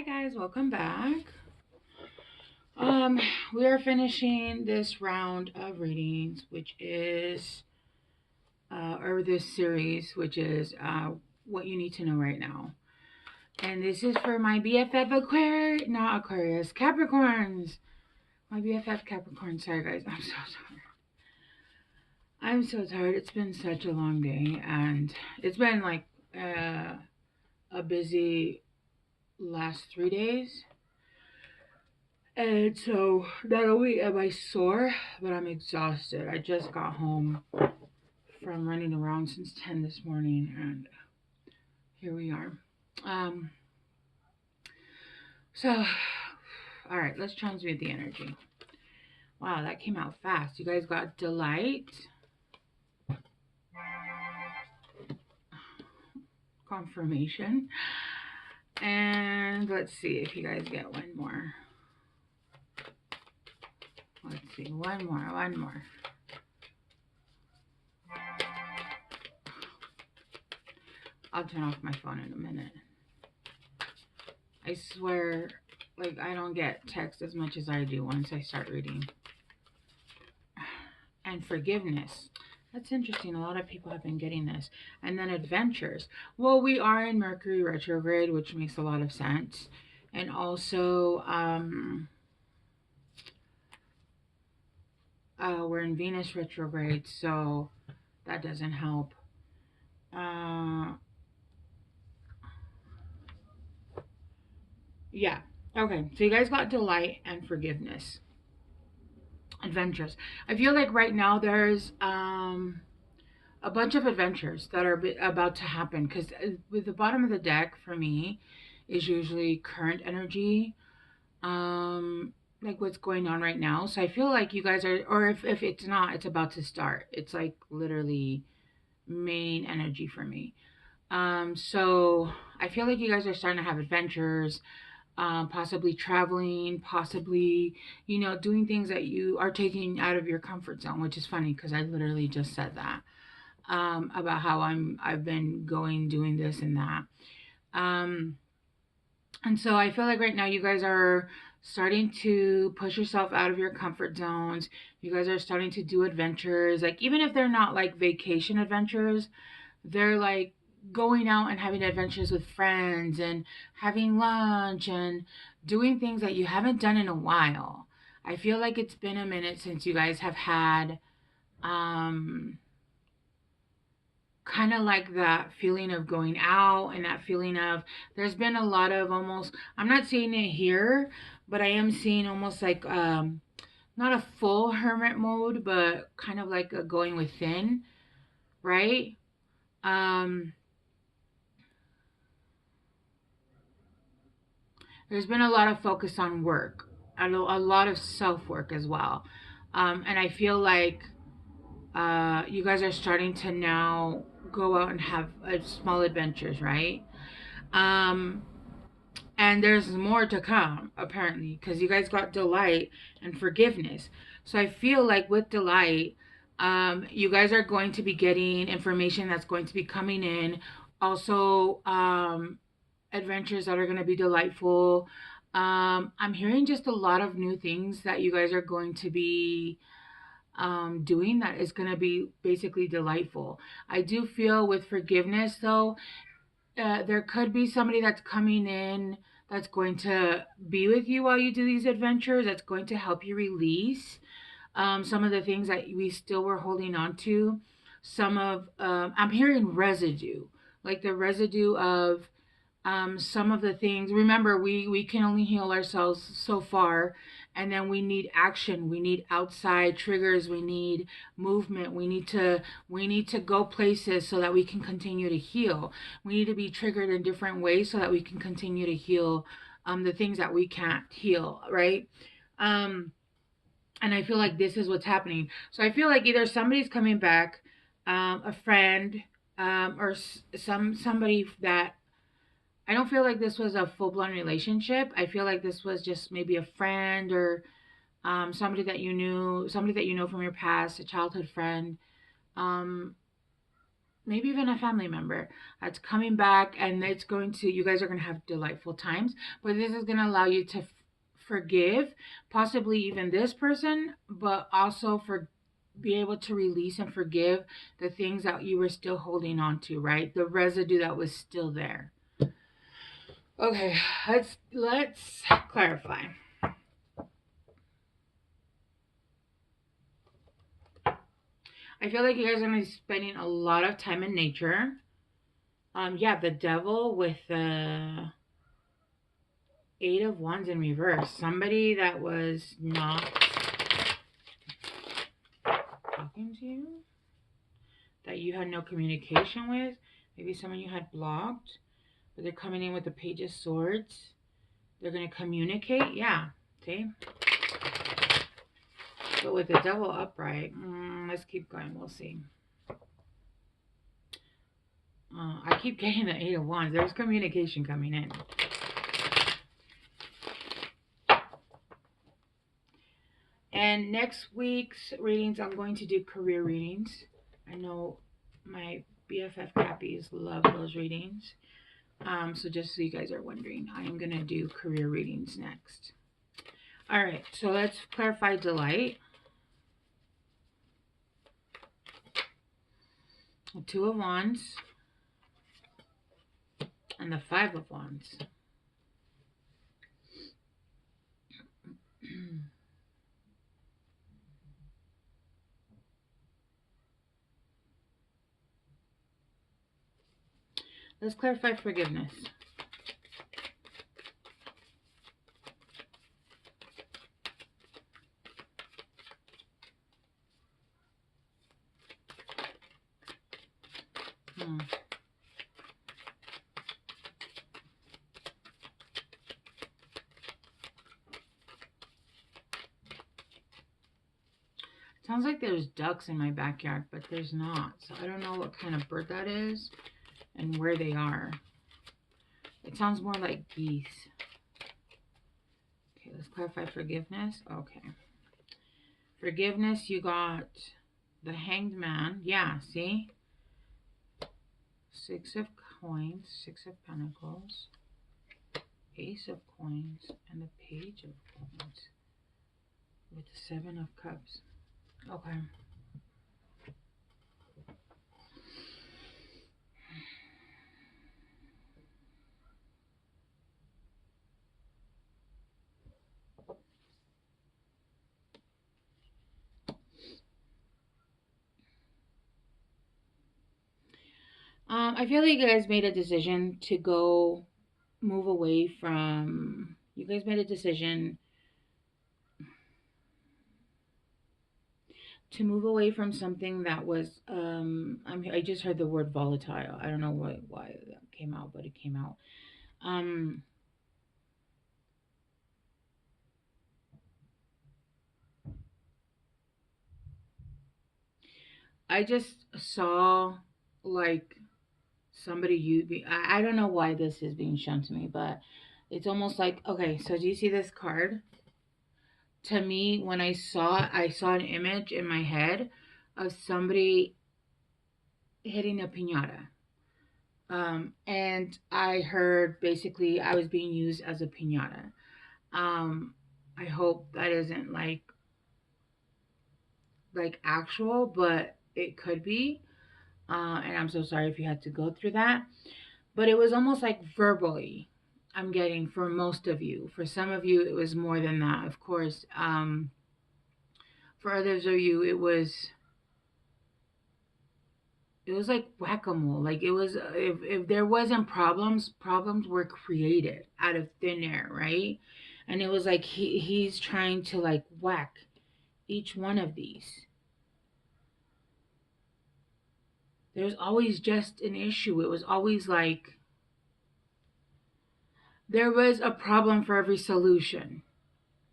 Guys, welcome back. We are finishing this round of readings, which is or this series, which is what you need to know right now. And this is for my BFF Aquarius, Capricorns. My BFF Capricorn. Sorry guys, I'm so tired. I'm so tired. It's been such a long day, and it's been like a busy last 3 days. And so not only am I sore, but I'm exhausted. I just got home from running around since 10 this morning, and here we are. So, all right, let's transmute the energy. Wow, that came out fast. You guys got delight, confirmation, and let's see if you guys get one more. Let's see, one more. I'll turn off my phone in a minute. I swear, like, I don't get text as much as I do once I start reading. And forgiveness. That's interesting. A lot of people have been getting this. And then adventures. Well, we are in Mercury retrograde, which makes a lot of sense. And also, we're in Venus retrograde, so that doesn't help. Yeah. Okay. So you guys got delight and forgiveness. Adventures. I feel like right now there's a bunch of adventures that are about to happen, because with the bottom of the deck for me is usually current energy, like what's going on right now. So I feel like you guys are, or if it's not, it's about to start. It's like literally main energy for me. So I feel like you guys are starting to have adventures, possibly traveling, possibly, doing things that you are taking out of your comfort zone, which is funny because I literally just said that, about how I've been doing this and that. And so I feel like right now you guys are starting to push yourself out of your comfort zones. You guys are starting to do adventures, like even if they're not like vacation adventures, they're like going out and having adventures with friends and having lunch and doing things that you haven't done in a while. I feel like it's been a minute since you guys have had kind of like that feeling of going out, and that feeling of, there's been a lot of almost, I'm not seeing it here, but I am seeing almost like not a full hermit mode, but kind of like a going within, right? There's been a lot of focus on work, a lot of self work as well. And I feel like you guys are starting to now go out and have small adventures, right? And there's more to come, apparently, because you guys got delight and forgiveness. So I feel like with delight, you guys are going to be getting information that's going to be coming in. Also, adventures that are going to be delightful. I'm hearing just a lot of new things that you guys are going to be doing that is going to be basically delightful. I do feel with forgiveness, though, there could be somebody that's coming in that's going to be with you while you do these adventures, that's going to help you release some of the things that we still were holding on to. I'm hearing residue, like the residue of some of the things. Remember, we can only heal ourselves so far, and then we need action, we need outside triggers, we need movement, we need to go places so that we can continue to heal. We need to be triggered in different ways so that we can continue to heal the things that we can't heal, right? And I feel like this is what's happening. So I feel like either somebody's coming back, a friend, or somebody that, I don't feel like this was a full-blown relationship. I feel like this was just maybe a friend, or somebody that you knew from your past, a childhood friend, um, maybe even a family member that's coming back, and it's going to, you guys are going to have delightful times, but this is going to allow you to forgive possibly even this person, but also for be able to release and forgive the things that you were still holding on to, right? The residue that was still there. Okay, let's clarify. I feel like you guys are going to be spending a lot of time in nature. Yeah, the devil with the Eight of Wands in reverse. Somebody that was not talking to you, that you had no communication with, maybe someone you had blocked, but they're coming in with the Page of Swords. They're going to communicate. Yeah, see? But with the devil upright, let's keep going. We'll see. I keep getting the Eight of Wands. There's communication coming in. And next week's readings, I'm going to do career readings. I know my BFF Cappies love those readings. So just so you guys are wondering, I am going to do career readings next. All right, so let's clarify delight. The Two of Wands and the Five of Wands. Let's clarify forgiveness. Sounds like there's ducks in my backyard, but there's not. So I don't know what kind of bird that is and where they are. It sounds more like geese. Okay, let's clarify forgiveness. Okay. Forgiveness, you got the Hanged Man. Yeah, see? Six of Coins, Six of Pentacles, Ace of Coins, and the Page of Coins with the Seven of Cups. Okay. I feel like you guys made a decision to move away from, you guys made a decision to move away from something that was, I just heard the word volatile. I don't know why that came out, but it came out. I just saw like somebody I don't know why this is being shown to me, but it's almost like, okay, so do you see this card? To me, when I saw an image in my head of somebody hitting a piñata. And I heard basically I was being used as a piñata. I hope that isn't like actual, but it could be. And I'm so sorry if you had to go through that. But it was almost like verbally, I'm getting for most of you. For some of you, it was more than that, of course. For others of you, it was like whack-a-mole. Like it was, if there wasn't problems were created out of thin air, right? And it was like he's trying to like whack each one of these. There's always just an issue. It was always like there was a problem for every solution,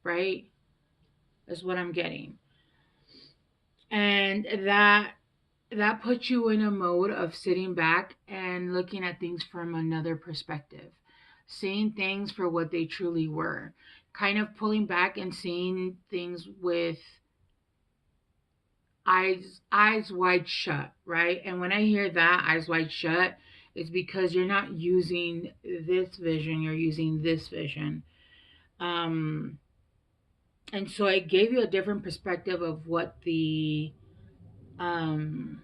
right? Is what I'm getting. And that puts you in a mode of sitting back and looking at things from another perspective, seeing things for what they truly were, kind of pulling back and seeing things with eyes wide shut, right? And when I hear that eyes wide shut, it's because you're not using this vision, you're using this vision. Um, and so it gave you a different perspective of um,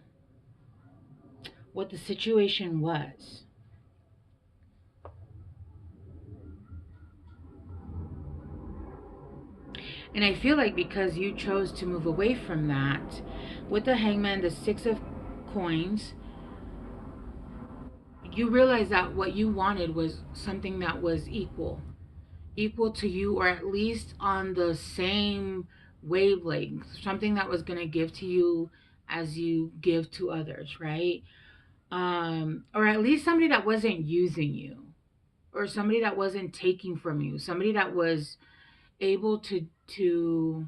what the situation was. And I feel like because you chose to move away from that, with the hangman, the 6 of coins, you realize that what you wanted was something that was equal to you, or at least on the same wavelength, something that was going to give to you as you give to others, right? Or at least somebody that wasn't using you, or somebody that wasn't taking from you, somebody that was able to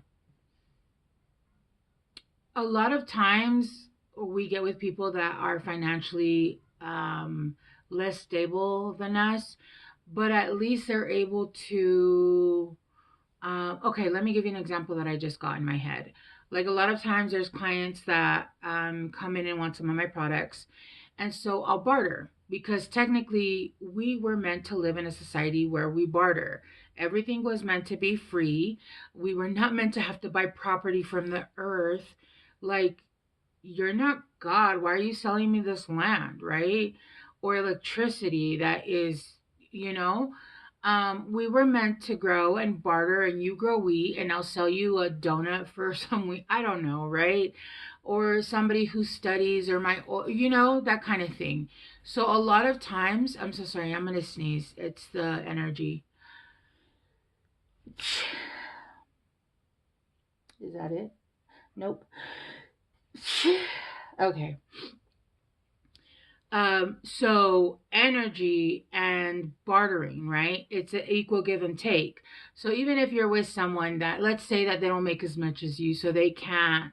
a lot of times we get with people that are financially less stable than us, but at least they're able to. Okay, let me give you an example that I just got in my head. Like a lot of times, there's clients that come in and want some of my products, and so I'll barter because technically we were meant to live in a society where we barter. Everything was meant to be free. We were not meant to have to buy property from the earth. Like, you're not God. Why are you selling me this land, right? Or electricity that is, you know, we were meant to grow and barter, and you grow wheat, and I'll sell you a donut for some wheat. I don't know, right? Or somebody who studies, or that kind of thing. So a lot of times, I'm so sorry, I'm gonna sneeze. It's the energy. Is that it? Nope. Okay. So energy and bartering, right? It's an equal give and take. So even if you're with someone that, let's say that they don't make as much as you, so they can't,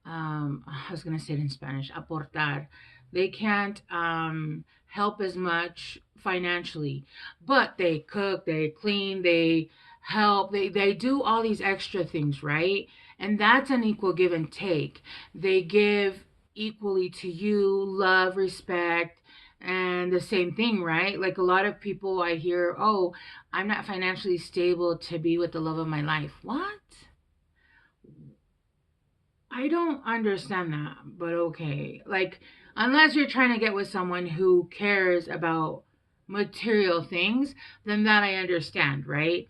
I was gonna say it in Spanish, aportar. They can't help as much financially, but they cook, they clean, they help, they do all these extra things, right? And that's an equal give and take. They give equally to you, love, respect, and the same thing, right? Like a lot of people I hear, oh, I'm not financially stable to be with the love of my life. What? I don't understand that, but okay. Like, unless you're trying to get with someone who cares about material things, then that I understand, right?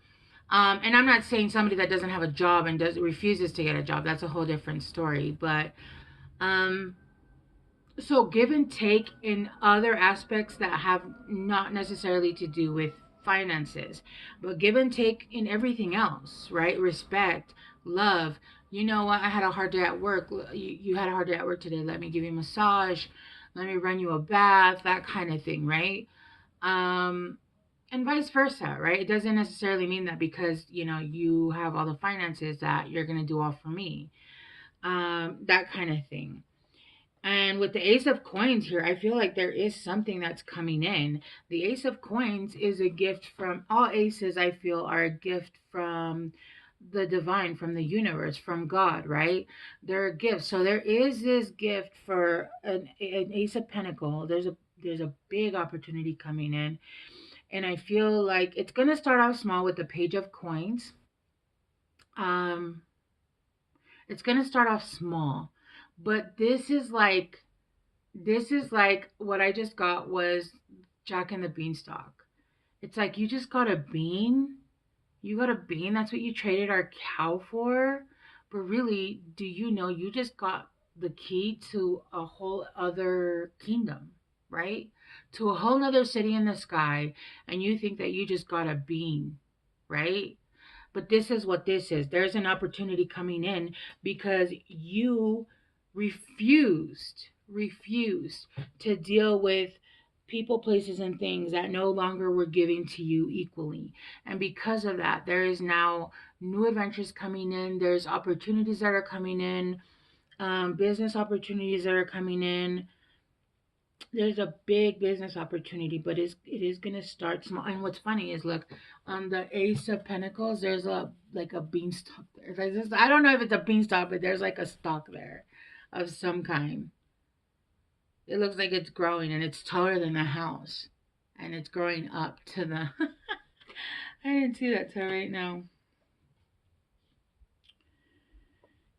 And I'm not saying somebody that doesn't have a job and refuses to get a job. That's a whole different story. But um, so give and take in other aspects that have not necessarily to do with finances, but give and take in everything else, right? Respect, love. You know what? I had a hard day at work. You had a hard day at work today. Let me give you a massage. Let me run you a bath. That kind of thing, right? Um, and vice versa, right? It doesn't necessarily mean that because you have all the finances that you're gonna do all for me. That kind of thing. And with the Ace of Coins here, I feel like there is something that's coming in. The Ace of Coins is a gift from all aces, I feel, are a gift from the divine, from the universe, from God, right? They're a gift. So there is this gift for an Ace of Pentacle. There's a big opportunity coming in. And I feel like it's gonna start off small with the Page of Coins. Um, it's gonna start off small. But this is like what I just got was Jack and the Beanstalk. It's like you just got a bean. You got a bean. That's what you traded our cow for. But really, do you know you just got the key to a whole other kingdom, right? To a whole other city in the sky, and you think that you just got a bean, right? But this is what this is. There's an opportunity coming in because you refused to deal with people, places, and things that no longer were giving to you equally. And because of that, there is now new adventures coming in. There's opportunities that are coming in, business opportunities that are coming in. There's a big business opportunity, but it is gonna start small. And what's funny is, look, on the Ace of Pentacles, there's a like a beanstalk there. I don't know if it's a beanstalk, but there's like a stalk there. of some kind. It looks like it's growing and it's taller than the house. And it's growing up to the... I didn't see that till right now.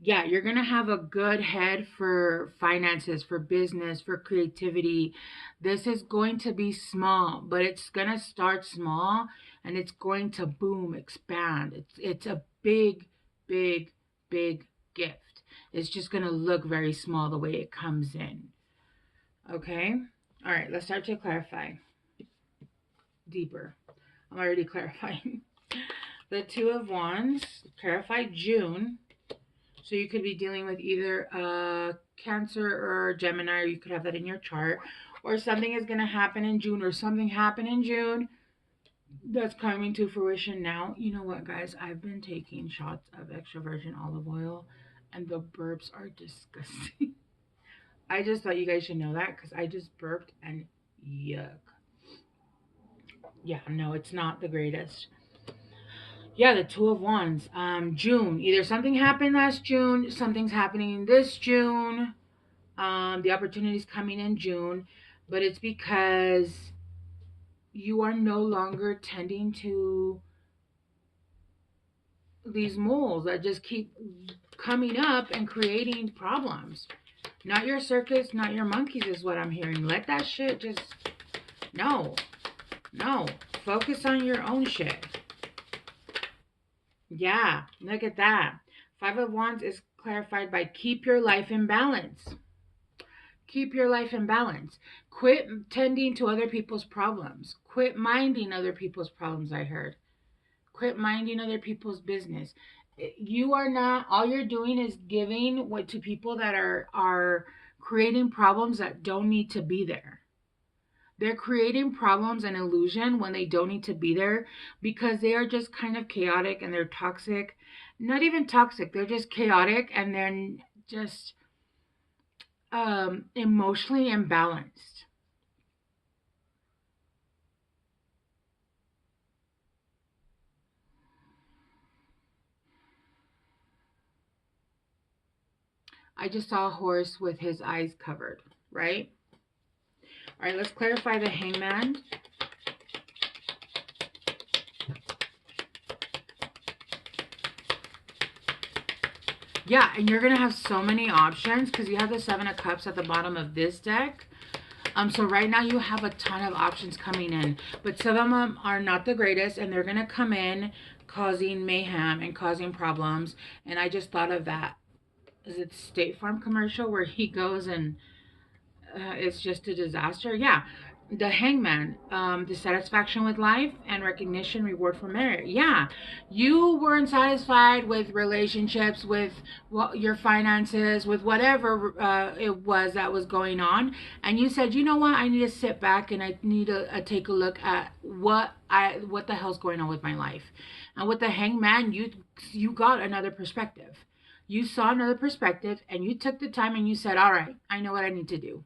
Yeah, you're going to have a good head for finances, for business, for creativity. This is going to be small, but it's going to start small and it's going to boom, expand. It's a big, big, big gift. It's just going to look very small the way it comes in. Okay? All right, let's start to clarify deeper. I'm already clarifying. The Two of Wands, clarify June. So you could be dealing with either Cancer or Gemini, or you could have that in your chart. Or something is going to happen in June, or something happened in June that's coming to fruition now. You know what, guys? I've been taking shots of extra virgin olive oil, and the burps are disgusting. I just thought you guys should know that because I just burped and yuck. Yeah, no, it's not the greatest. Yeah, the Two of Wands. June. Either something happened last June, something's happening this June. The opportunity's coming in June, but it's because you are no longer tending to these moles that just keep coming up and creating problems. Not your circus, not your monkeys is what I'm hearing. Let that shit just... No. No. Focus on your own shit. Yeah, look at that. Five of Wands is clarified by keep your life in balance. Keep your life in balance. Quit tending to other people's problems. Quit minding other people's problems, I heard. Quit minding other people's business. You are not, all you're doing is giving what to people that are creating problems that don't need to be there. They're creating problems and illusion when they don't need to be there because they are just kind of chaotic and they're toxic. Not even toxic, they're just chaotic and they're just emotionally imbalanced. I just saw a horse with his eyes covered, right? All right, let's clarify the Hangman. Yeah, and you're going to have so many options because you have the Seven of Cups at the bottom of this deck. So right now you have a ton of options coming in, but some of them are not the greatest, and they're going to come in causing mayhem and causing problems. And I just thought of that. Is it State Farm commercial where he goes and it's just a disaster? Yeah. The Hangman, dissatisfaction with life and recognition, reward for merit. Yeah, you weren't satisfied with relationships, with your finances, with whatever it was that was going on, and you said, you know what, I need to sit back and I need to take a look at what the hell's going on with my life. And with the Hangman, you got another perspective. You saw another perspective, and you took the time and you said, all right, I know what I need to do.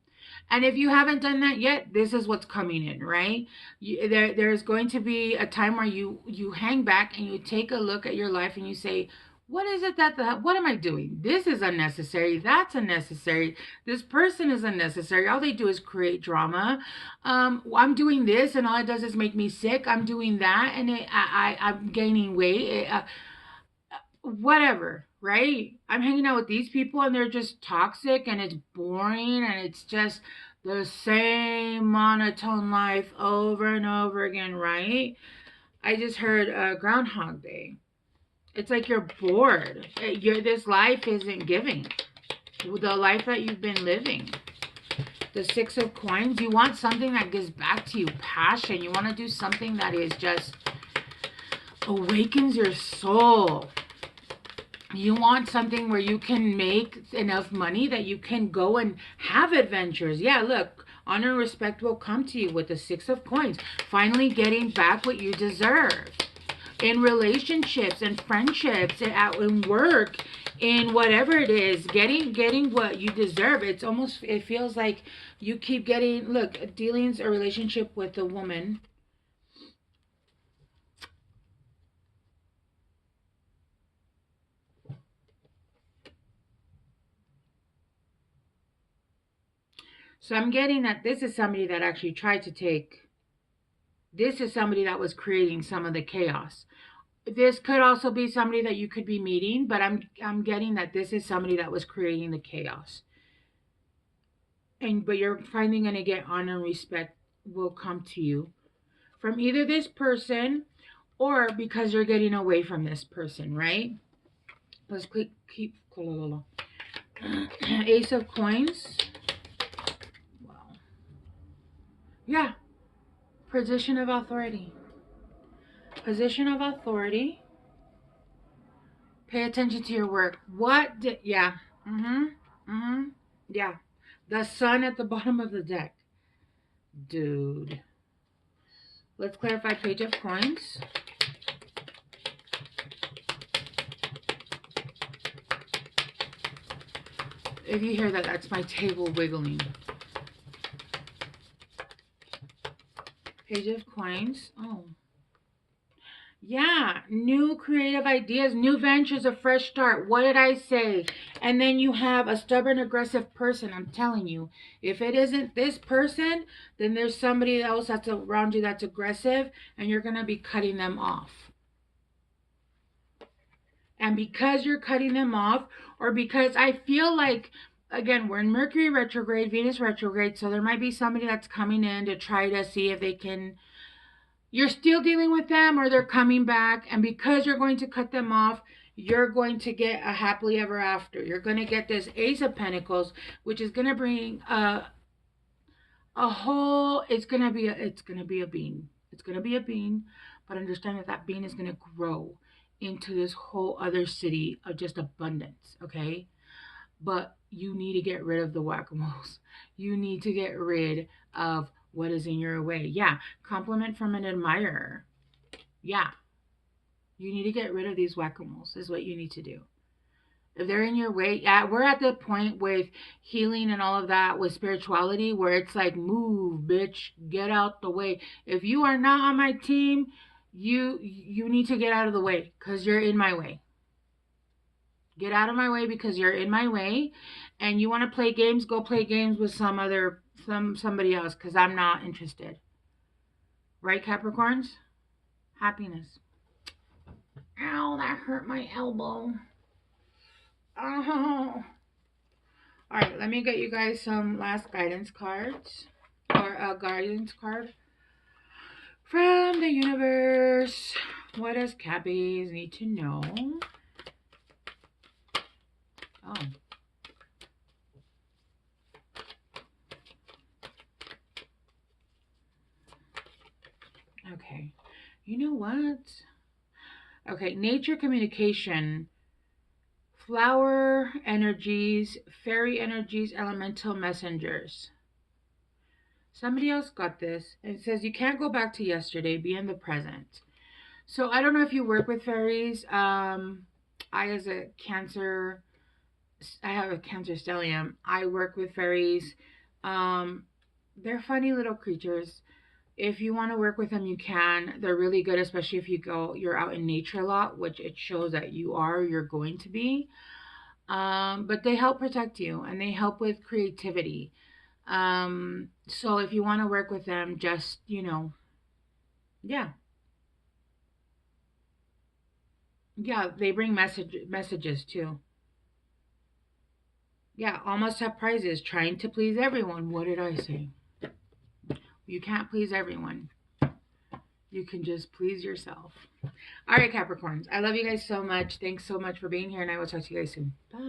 And if you haven't done that yet, this is what's coming in, right? There's going to be a time where you hang back and you take a look at your life and you say, what is it what am I doing? This is unnecessary. That's unnecessary. This person is unnecessary. All they do is create drama. I'm doing this and all it does is make me sick. I'm doing that and I'm gaining weight. Whatever, right? I'm hanging out with these people and they're just toxic and it's boring and it's just the same monotone life over and over again, right? I just heard Groundhog Day. It's like you're bored. This life isn't giving. The life that you've been living. The Six of Coins, you want something that gives back to you passion. You want to do something that is just awakens your soul. You want something where you can make enough money that you can go and have adventures. Yeah, look, honor and respect will come to you with the Six of Coins. Finally getting back what you deserve. In relationships and friendships and in work, in whatever it is, getting what you deserve. It feels like you keep getting, look, dealings or relationship with a woman. So I'm getting that this is somebody that actually tried to take, this is somebody that was creating some of the chaos. This could also be somebody that you could be meeting, but I'm getting that this is somebody that was creating the chaos. But you're finally going to get honor and respect will come to you from either this person or because you're getting away from this person, right? Let's keep Ace of Coins. Wow. Yeah. Position of authority. Position of authority. Pay attention to your work. What did, yeah. Yeah. The sun at the bottom of the deck. Dude. Let's clarify Page of Coins. If you hear that, that's my table wiggling. Page of Coins. Oh. Yeah, new creative ideas, new ventures, a fresh start. What did I say? And then you have a stubborn, aggressive person. I'm telling you, if it isn't this person, then there's somebody else that's around you that's aggressive, and you're going to be cutting them off. And because you're cutting them off, or because I feel like, again, we're in Mercury retrograde, Venus retrograde, so there might be somebody that's coming in to try to see if they can, you're still dealing with them or they're coming back, and because you're going to cut them off, you're going to get a happily ever after. You're going to get this Ace of Pentacles, which is going to bring a whole, it's going to be a bean. It's going to be a bean, but understand that that bean is going to grow into this whole other city of just abundance, okay? But you need to get rid of the whack-a-moles. You need to get rid of what is in your way. Yeah, compliment from an admirer. Yeah, you need to get rid of these whack-a-moles is what you need to do. If they're in your way, yeah, we're at the point with healing and all of that with spirituality where it's like, move, bitch, get out the way. If you are not on my team, you need to get out of the way because you're in my way. Get out of my way because you're in my way, and you want to play games, go play games with somebody else because I'm not interested. Right, Capricorns? Happiness. Ow, that hurt my elbow. Oh. All right, let me get you guys some last guidance cards, or a guidance card from the universe. What does Cappies need to know? Oh. Okay. You know what? Okay, nature communication, flower energies, fairy energies, elemental messengers. Somebody else got this. And it says you can't go back to yesterday, be in the present. So I don't know if you work with fairies. I as a Cancer, I have a Cancer stellium. I work with fairies. They're funny little creatures. If you want to work with them, you can. They're really good, especially if you're out in nature a lot, which it shows that you're going to be. But they help protect you and they help with creativity. So if you want to work with them, just, yeah. Yeah, they bring messages too. Yeah, almost have prizes, trying to please everyone. What did I say? You can't please everyone. You can just please yourself. All right, Capricorns. I love you guys so much. Thanks so much for being here, and I will talk to you guys soon. Bye.